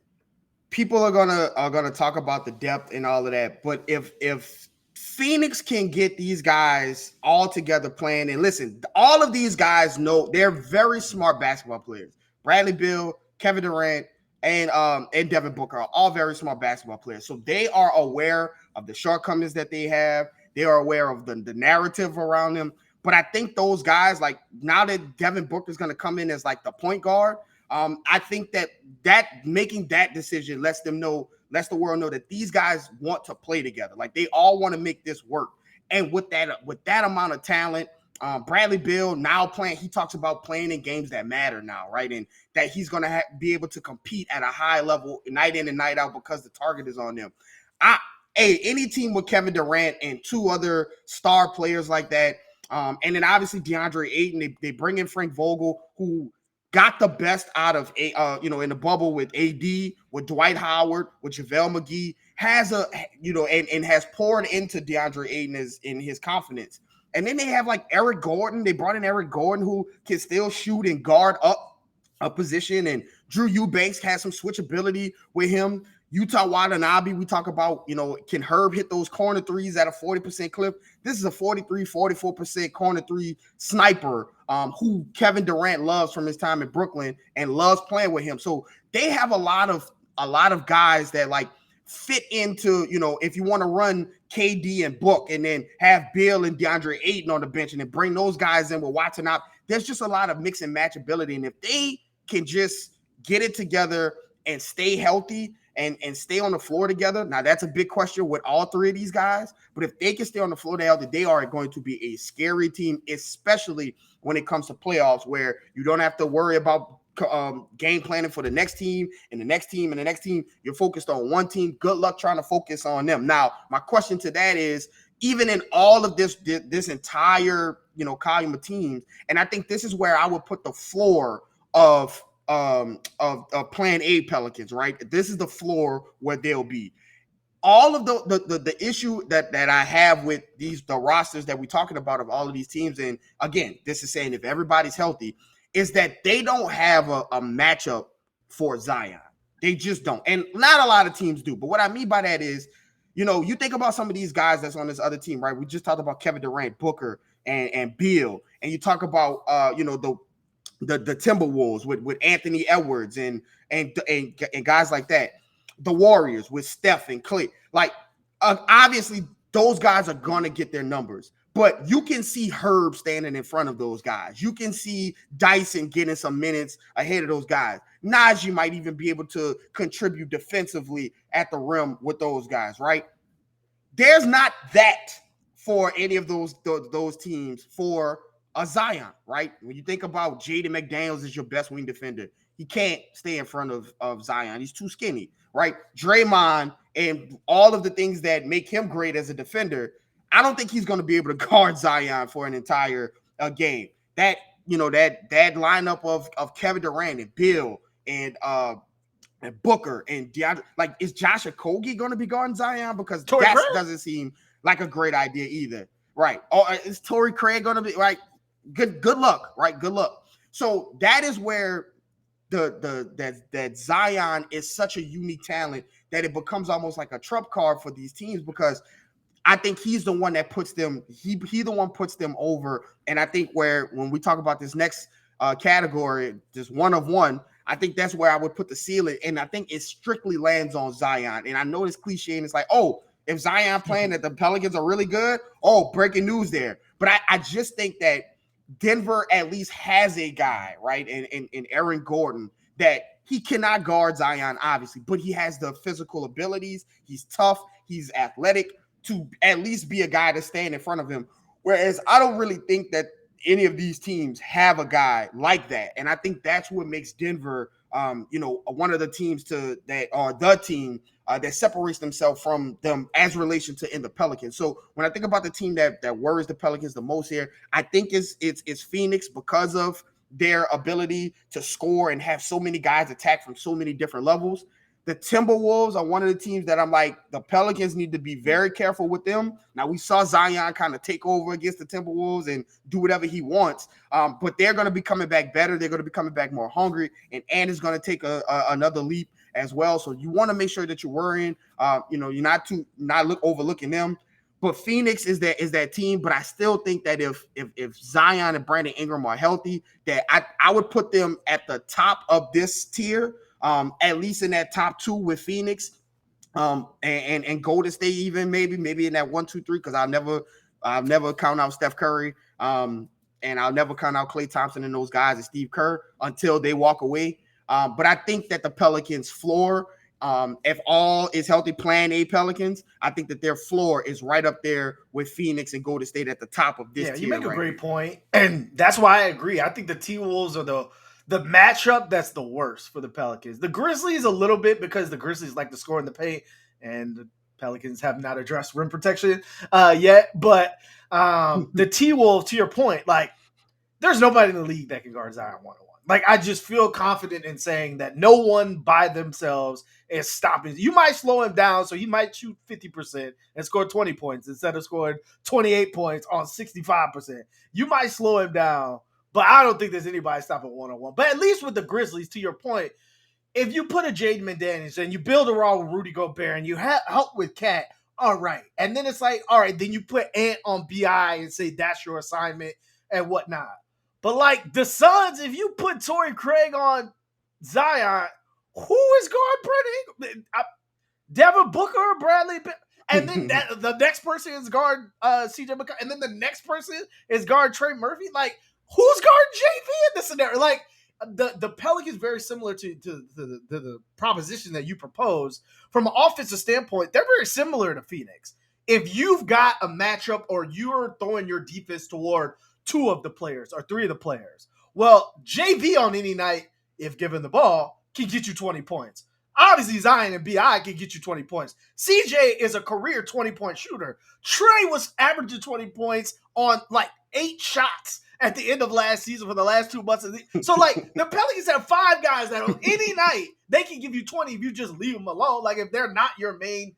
Speaker 2: people are gonna talk about the depth and all of that, but if Phoenix can get these guys all together playing, and listen, all of these guys know they're very smart basketball players. Bradley Beal, Kevin Durant, and Devin Booker are all very smart basketball players. So they are aware of the shortcomings that they have. They are aware of the narrative around them. But I think those guys, like now that Devin Booker is going to come in as like the point guard, I think that making that decision lets the world know that these guys want to play together. Like they all want to make this work. And with that amount of talent, Bradley Beal now playing, he talks about playing in games that matter now, right? And that he's going to be able to compete at a high level night in and night out because the target is on them. Any team with Kevin Durant and two other star players like that, and then obviously DeAndre Ayton, they bring in Frank Vogel, who got the best out of in the bubble with AD, with Dwight Howard, with JaVale McGee, has and has poured into DeAndre Ayton in his confidence. And then they have like Eric Gordon. They brought in Eric Gordon, who can still shoot and guard up a position. And Drew Eubanks has some switchability with him. Utah Watanabe, we talk about, can Herb hit those corner threes at a 40% clip? This is a 43, 44% corner three sniper who Kevin Durant loves from his time in Brooklyn and loves playing with him. So they have a lot of guys that like fit into, if you want to run KD and Book and then have Bill and DeAndre Ayton on the bench and then bring those guys in with Watanabe, there's just a lot of mix and match ability. And if they can just get it together and stay healthy and stay on the floor together. Now, that's a big question with all three of these guys. But if they can stay on the floor together, they are going to be a scary team, especially when it comes to playoffs, where you don't have to worry about game planning for the next team and the next team and the next team. You're focused on one team. Good luck trying to focus on them. Now, my question to that is, even in all of this entire, column of teams, and I think this is where I would put the floor of Plan A Pelicans, right? This is the floor where they'll be. All of the issue that I have with the rosters that we're talking about of all of these teams, and again, this is saying if everybody's healthy, is that they don't have a matchup for Zion. They just don't. And not a lot of teams do. But what I mean by that is, you think about some of these guys that's on this other team, right? We just talked about Kevin Durant, Booker, and Beal. And you talk about, the Timberwolves with Anthony Edwards and guys like that. The Warriors with Steph and Clay. Like, obviously, those guys are going to get their numbers. But you can see Herb standing in front of those guys. You can see Dyson getting some minutes ahead of those guys. Najee might even be able to contribute defensively at the rim with those guys, right? There's not that for any of those teams for a Zion, right? When you think about Jaden McDaniels as your best wing defender, he can't stay in front of Zion. He's too skinny, right? Draymond and all of the things that make him great as a defender, I don't think he's going to be able to guard Zion for an entire game. That lineup of Kevin Durant and Bill and Booker and DeAndre, like, is Josh Okogie going to be guarding Zion? Because that doesn't seem like a great idea either, right? Or is Torrey Craig going to be right? Good luck, right? Good luck. So that is where that Zion is such a unique talent that it becomes almost like a trump card for these teams, because I think he's the one that puts them, he the one puts them over. And I think when we talk about this next category, this one of one, I think that's where I would put the ceiling. And I think it strictly lands on Zion. And I know it's cliche and it's like, oh, If Zion playing that the Pelicans are really good, breaking news there. But I just think that Denver at least has a guy, right? In Aaron Gordon, that he cannot guard Zion, obviously, but he has the physical abilities. He's tough. He's athletic to at least be a guy to stand in front of him. Whereas I don't really think that any of these teams have a guy like that. And I think that's what makes Denver, one of the teams the team that separates themselves from them as relation to in the Pelicans. So when I think about the team that worries the Pelicans the most here, I think it's Phoenix because of their ability to score and have so many guys attack from so many different levels. The Timberwolves are one of the teams that I'm like, the Pelicans need to be very careful with them. Now, we saw Zion kind of take over against the Timberwolves and do whatever he wants, but they're going to be coming back better. They're going to be coming back more hungry, and is going to take another leap as well. So you want to make sure that you're worrying, you're not overlooking them. But Phoenix is that team. But I still think that if Zion and Brandon Ingram are healthy, that I would put them at the top of this tier. At least in that top 2 with Phoenix, and Golden State, even maybe in that 1, 2, 3, because I'll never count out Steph Curry, and I'll never count out Klay Thompson and those guys and Steve Kerr until they walk away. But I think that the Pelicans' floor, if all is healthy, plan A Pelicans, I think that their floor is right up there with Phoenix and Golden State at the top of this tier.
Speaker 1: Yeah, you make a great point, and that's why I agree. I think the T-Wolves are the matchup that's the worst for the Pelicans. The Grizzlies a little bit because the Grizzlies like to score in the paint, and the Pelicans have not addressed rim protection yet. But the T-Wolves, to your point, like there's nobody in the league that can guard Zion one-on-one. Like I just feel confident in saying that no one by themselves is stopping. You might slow him down, so he might shoot 50% and score 20 points instead of scoring 28 points on 65%. You might slow him down. But I don't think there's anybody stopping one-on-one. But at least with the Grizzlies, to your point, if you put a Jaden McDaniels and you build around with Rudy Gobert and you help with Cat, all right. And then it's like, all right, then you put Ant on BI and say that's your assignment and whatnot. But like the Suns, if you put Torrey Craig on Zion, who is guard Brandon? Devin Booker or Bradley? And then the next person is guard CJ McCollum. And then the next person is guard Trey Murphy. Like, who's guarding JV in this scenario? Like, the Pelicans very similar to the proposition that you proposed. From an offensive standpoint, they're very similar to Phoenix. If you've got a matchup or you're throwing your defense toward 2 of the players or 3 of the players, well, JV on any night, if given the ball, can get you 20 points. Obviously, Zion and BI can get you 20 points. CJ is a career 20-point shooter. Trey was averaging 20 points on like 8 shots at the end of last season for the last 2 months. So, like, the Pelicans have 5 guys that on any night, they can give you 20 if you just leave them alone. Like, if they're not your main.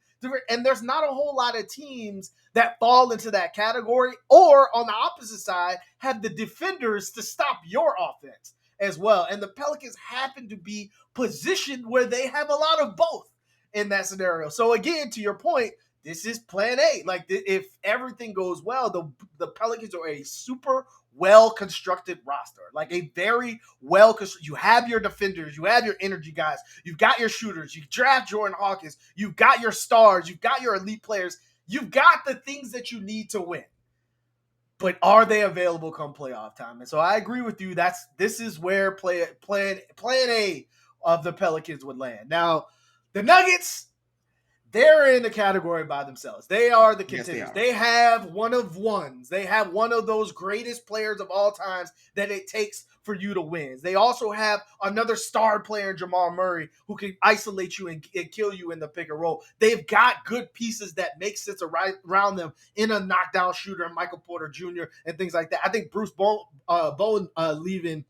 Speaker 1: And there's not a whole lot of teams that fall into that category or, on the opposite side, have the defenders to stop your offense as well. And the Pelicans happen to be positioned where they have a lot of both in that scenario. So, again, to your point, this is plan A. Like, if everything goes well, the Pelicans are a super well-constructed roster. Like, a very well-constructed. You have your defenders. You have your energy guys. You've got your shooters. You draft Jordan Hawkins. You've got your stars. You've got your elite players. You've got the things that you need to win. But are they available come playoff time? And so I agree with you. This is where plan A of the Pelicans would land. Now, the Nuggets, they're in the category by themselves. They are the contenders.
Speaker 2: Yes,
Speaker 1: they have one of ones. They have one of those greatest players of all times that it takes for you to win. They also have another star player, Jamal Murray, who can isolate you and kill you in the pick and roll. They've got good pieces that make sense around them in a knockdown shooter, Michael Porter Jr. and things like that. I think Bruce Brown leaving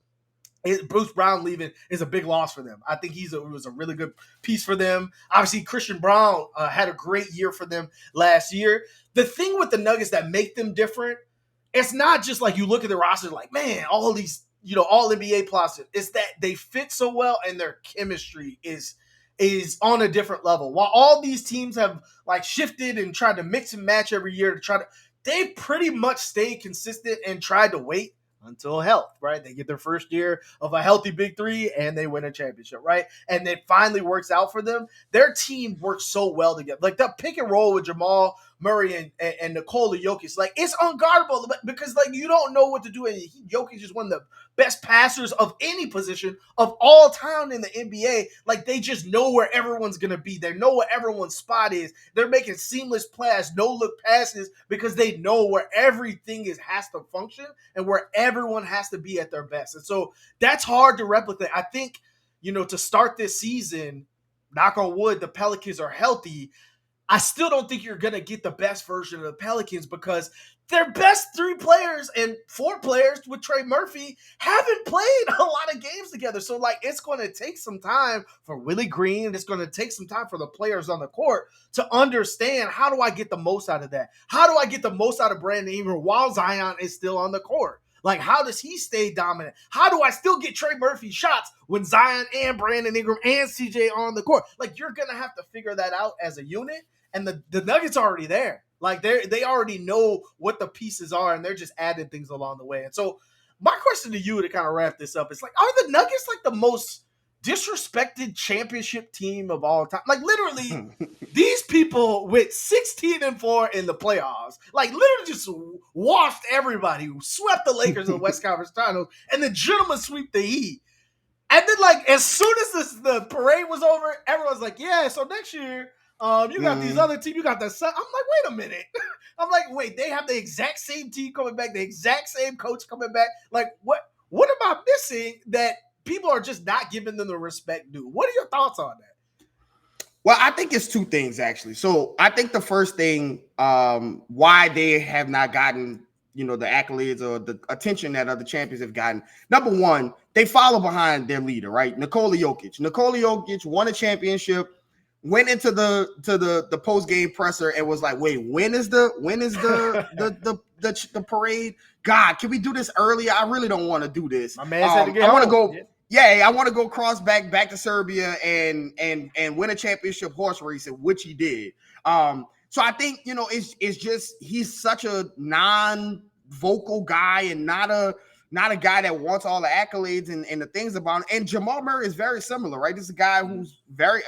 Speaker 1: is a big loss for them. I think it was a really good piece for them. Obviously, Christian Brown had a great year for them last year. The thing with the Nuggets that make them different, it's not just like you look at the roster like, man, all these, all NBA players. It's that they fit so well and their chemistry is on a different level. While all these teams have like shifted and tried to mix and match every year they've pretty much stayed consistent and tried to wait until health, right? They get their first year of a healthy big three and they win a championship, right? And it finally works out for them. Their team works so well together. Like the pick and roll with Jamal Murray and Nikola Jokic, like it's unguardable because like you don't know what to do. And Jokic is one of the best passers of any position of all time in the NBA. Like they just know where everyone's gonna be. They know where everyone's spot is. They're making seamless pass, no look passes because they know where everything has to function and where everyone has to be at their best. And so that's hard to replicate. I think, to start this season, knock on wood, the Pelicans are healthy. I still don't think you're going to get the best version of the Pelicans because their best 3 players and 4 players with Trey Murphy haven't played a lot of games together. So, like, it's going to take some time for Willie Green. It's going to take some time for the players on the court to understand, how do I get the most out of that? How do I get the most out of Brandon Ingram while Zion is still on the court? Like, how does he stay dominant? How do I still get Trey Murphy shots when Zion and Brandon Ingram and CJ are on the court? Like, you're going to have to figure that out as a unit. And the Nuggets are already there. Like they already know what the pieces are, and they're just adding things along the way. And so my question to you to kind of wrap this up is like, are the Nuggets like the most disrespected championship team of all time? Like literally, these people went 16-4 in the playoffs. Like literally just washed everybody, swept the Lakers in the West Conference Finals, and the gentlemen sweep the Heat. And then like as soon as the parade was over, everyone's like, yeah, so next year, you got these other teams. You got the Sun. I'm like, wait a minute. I'm like, wait, they have the exact same team coming back, the exact same coach coming back. Like, what am I missing that people are just not giving them the respect due? What are your thoughts on that?
Speaker 2: Well, I think it's 2 things actually. So I think the first thing, why they have not gotten, the accolades or the attention that other champions have gotten. Number one, they follow behind their leader, right? Nikola Jokic. Nikola Jokic won a championship. Went into the post game presser and was like, "Wait, when is the parade? God, can we do this earlier? I really don't want to do this.
Speaker 1: My man said to get
Speaker 2: I want to
Speaker 1: home.
Speaker 2: go. Yeah, I want to go cross back to Serbia and win a championship horse racing, which he did. So I think it's just he's such a non-vocal guy and not a guy that wants all the accolades and the things about him. And Jamal Murray is very similar, right? This is a guy who's very,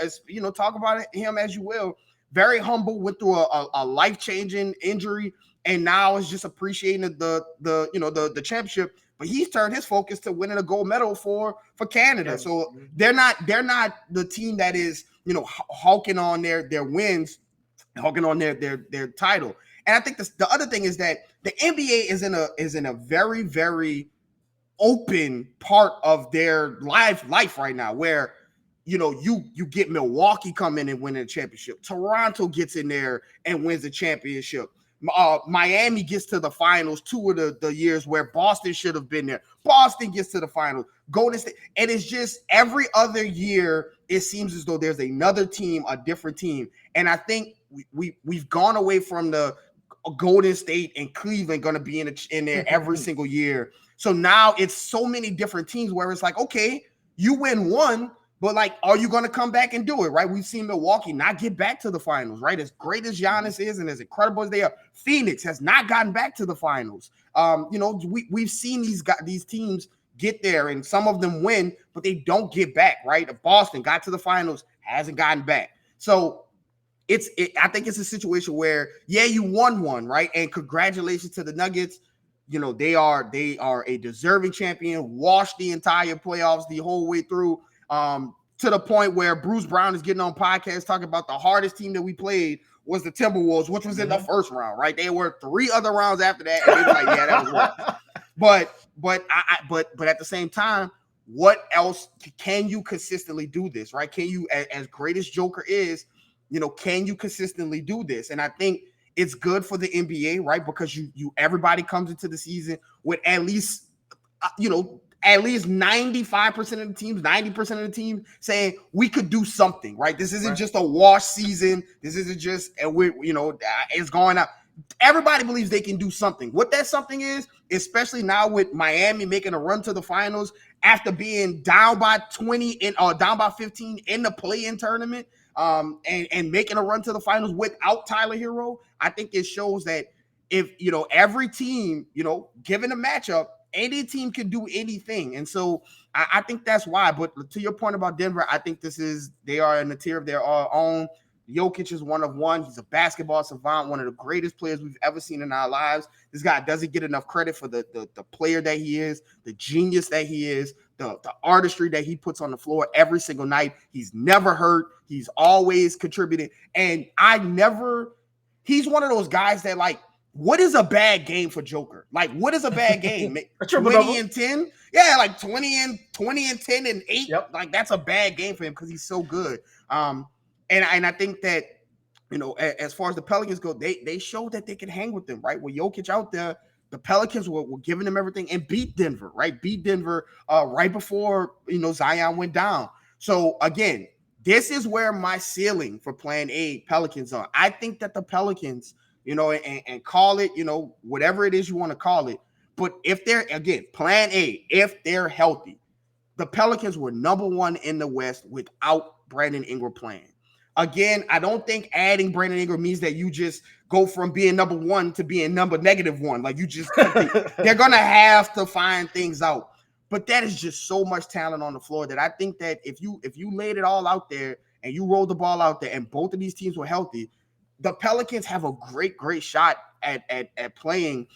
Speaker 2: talk about him as you will, very humble, went through a life-changing injury, and now is just appreciating the championship. But he's turned his focus to winning a gold medal for Canada. So they're not the team that is, hawking on their wins, hawking on their title. And I think the other thing is that the NBA is in a very, very open part of their life right now, where you get Milwaukee come in and win a championship. Toronto gets in there and wins the championship. Miami gets to the finals 2 of the years where Boston should have been there. Boston gets to the finals. Golden State, and it's just every other year it seems as though there's another team, a different team. And I think we've gone away from the Golden State and Cleveland going to be in there every single year. So now it's so many different teams where it's like, okay, you win one, but like, are you going to come back and do it, right? We've seen Milwaukee not get back to the finals, right? As great as Giannis is and as incredible as they are, Phoenix has not gotten back to the finals. We've seen these teams get there, and some of them win, but they don't get back, right? Boston got to the finals, hasn't gotten back. So I think it's a situation where, yeah, you won one, right? And congratulations to the Nuggets. They are a deserving champion, washed the entire playoffs the whole way through, to the point where Bruce Brown is getting on podcasts talking about the hardest team that we played was the Timberwolves, which was in the first round, right? There were 3 other rounds after that, and they were like, yeah, that was rough. But at the same time, what else can you consistently do this, right? Can you, as great as Joker is, can you consistently do this? And I think it's good for the NBA, right? Because everybody comes into the season with at least 95% of the teams, 90% of the teams saying we could do something, right? This isn't just a wash season. This isn't just, it's going out. Everybody believes they can do something. What that something is, especially now with Miami making a run to the finals after being down by 20 or down by 15 in the play-in tournament, and making a run to the finals without Tyler Hero, I think it shows that if every team, given a matchup, any team can do anything. And so I think that's why. But to your point about Denver, I think they are in the tier of their own. Jokic is one of one. He's a basketball savant, one of the greatest players we've ever seen in our lives. This guy doesn't get enough credit for the player that he is, the genius that he is, the artistry that he puts on the floor every single night. He's never hurt. He's always contributing. And he's one of those guys that, like, what is a bad game for Joker? Like, what is a bad game? 20 and 10? Yeah, like 20 and 10 and 8.
Speaker 1: Yep.
Speaker 2: Like, that's a bad game for him because he's so good. And I think that, as far as the Pelicans go, they showed that they can hang with them, right? With Jokic out there, the Pelicans were giving them everything and beat Denver, right? Beat Denver right before, Zion went down. So, again, this is where my ceiling for Plan A Pelicans are. I think that the Pelicans, and call it, whatever it is you want to call it. But if they're, again, Plan A, if they're healthy, the Pelicans were number one in the West without Brandon Ingram playing. Again, I don't think adding Brandon Ingram means that you just go from being number one to being number -1. Like, you just, they're going to have to find things out. But that is just so much talent on the floor that I think that if you laid it all out there and you rolled the ball out there and both of these teams were healthy, the Pelicans have a great shot at playing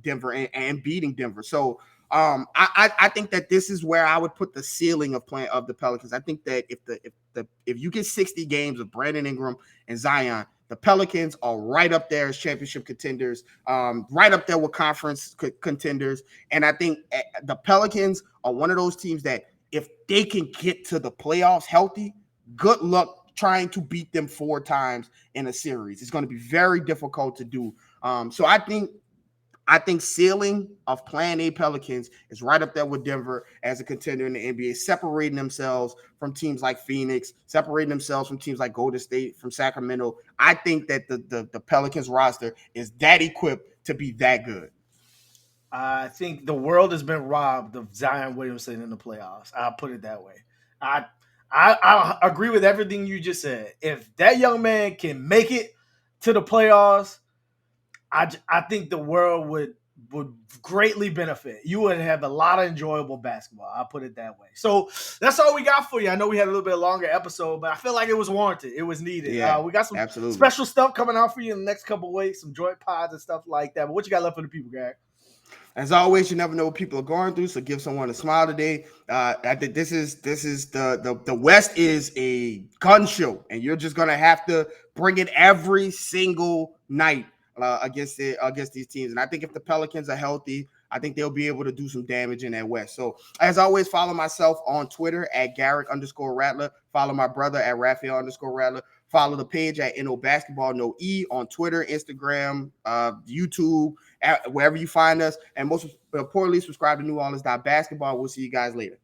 Speaker 2: Denver and beating Denver. So I think that this is where I would put the ceiling of the Pelicans. I think that if you get 60 games of Brandon Ingram and Zion, the Pelicans are right up there as championship contenders, right up there with conference contenders. And I think the Pelicans are one of those teams that if they can get to the playoffs healthy, good luck trying to beat them 4 times in a series. It's going to be very difficult to do. So I think ceiling of Plan A Pelicans is right up there with Denver as a contender in the NBA, separating themselves from teams like Phoenix, separating themselves from teams like Golden State, from Sacramento. I think that the Pelicans roster is that equipped to be that good.
Speaker 1: I think the world has been robbed of Zion Williamson in the playoffs. I'll put it that way. I agree with everything you just said. If that young man can make it to the playoffs, I think the world would greatly benefit. You would have a lot of enjoyable basketball. I'll put it that way. So that's all we got for you. I know we had a little bit longer episode, but I feel like it was warranted. It was needed.
Speaker 2: Yeah,
Speaker 1: we got some special stuff coming out for you in the next couple of weeks, some joint pods and stuff like that. But what you got left for the people, Garrick?
Speaker 2: As always, you never know what people are going through, so give someone a smile today. I think this is the West is a gun show, and you're just gonna have to bring it every single night against these teams. And I think if the Pelicans are healthy, I think they'll be able to do some damage in that West. So as always, follow myself on Twitter at Garrick_Rattler. Follow my brother at Raphael_Rattler. Follow the page at NO Basketball No E on Twitter, Instagram, YouTube, wherever you find us. And most importantly, subscribe to New Orleans Basketball. We'll see you guys later.